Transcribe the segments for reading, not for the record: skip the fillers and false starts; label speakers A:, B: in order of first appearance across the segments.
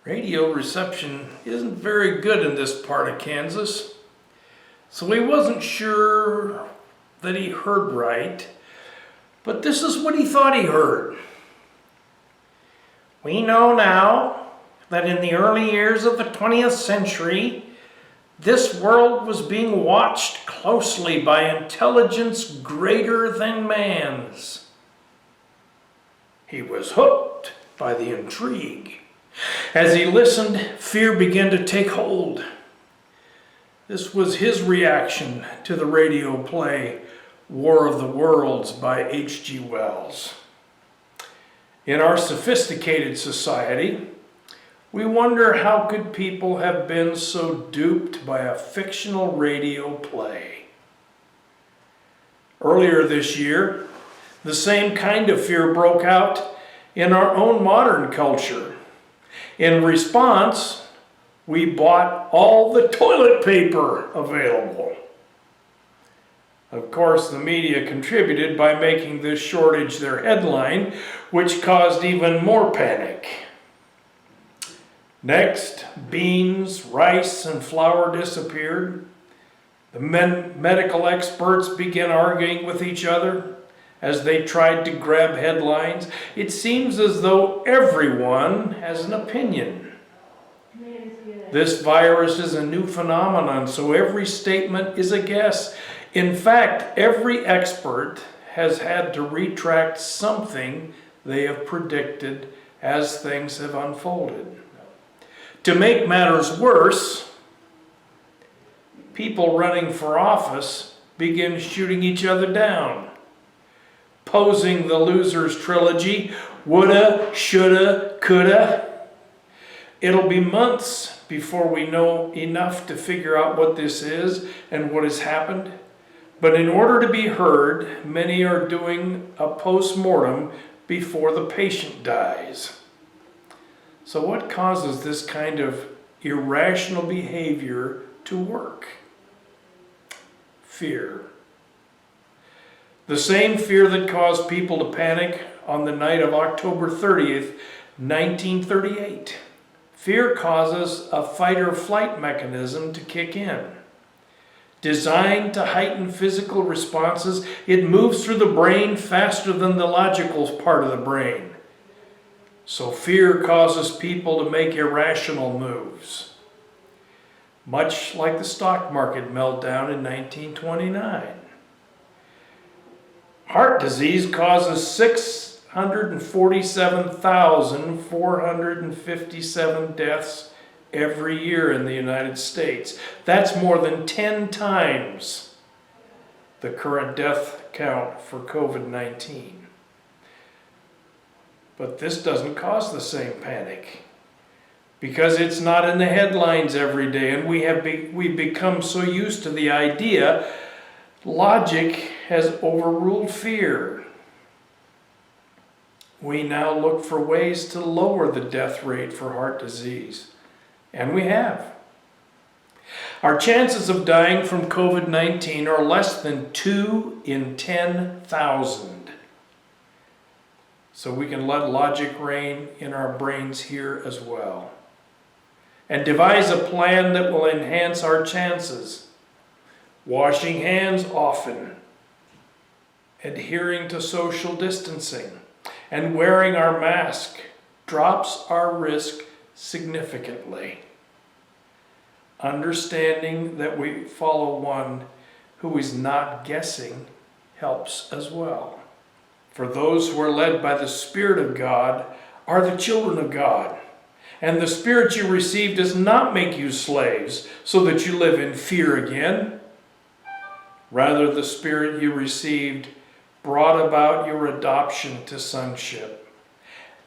A: Radio reception isn't very good in this part of Kansas, so he wasn't sure that he heard right, but this is what he thought he heard. We know now that in the early years of the 20th century, this world was being watched closely by intelligence greater than man's. He was hooked by the intrigue. As he listened, fear began to take hold. This was his reaction to the radio play War of the Worlds by H.G. Wells. In our sophisticated society, we wonder how could people have been so duped by a fictional radio play. Earlier this year, the same kind of fear broke out in our own modern culture. In response, we bought all the toilet paper available. Of course, the media contributed by making this shortage their headline, which caused even more panic. Next, beans, rice, and flour disappeared. The medical experts began arguing with each other as they tried to grab headlines. It seems as though everyone has an opinion. This virus is a new phenomenon, so every statement is a guess. In fact, every expert has had to retract something they have predicted as things have unfolded. To make matters worse, people running for office begin shooting each other down, posing the losers trilogy, woulda, shoulda, coulda. It'll be months before we know enough to figure out what this is and what has happened. But in order to be heard, many are doing a post-mortem before the patient dies. So what causes this kind of irrational behavior to work? Fear. The same fear that caused people to panic on the night of October 30th, 1938. Fear causes a fight-or-flight mechanism to kick in. Designed to heighten physical responses, it moves through the brain faster than the logical part of the brain. So fear causes people to make irrational moves. Much like the stock market meltdown in 1929. Heart disease causes 647,457 deaths every year in the United States. That's more than 10 times the current death count for COVID-19. But this doesn't cause the same panic because it's not in the headlines every day, and we've become so used to the idea logic has overruled fear. We now look for ways to lower the death rate for heart disease. And we have. Our chances of dying from COVID-19 are less than 2 in 10,000. So we can let logic reign in our brains here as well. And devise a plan that will enhance our chances. Washing hands often. Adhering to social distancing. And wearing our mask drops our risk significantly. Understanding that we follow one who is not guessing helps as well. For those who are led by the Spirit of God are the children of God. And the Spirit you received does not make you slaves so that you live in fear again. Rather, the Spirit you received brought about your adoption to sonship.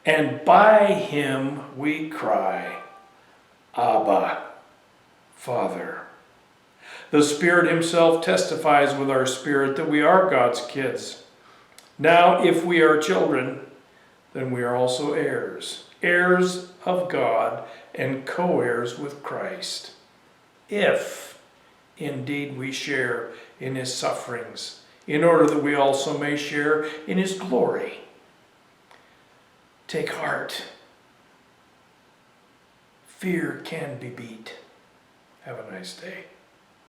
A: And by him we cry, Abba, Father. The Spirit himself testifies with our spirit that we are God's kids. Now, if we are children, then we are also heirs, heirs of God and co-heirs with Christ, if indeed we share in his sufferings, in order that we also may share in his glory. Take heart. fear can be beat. Have a nice day.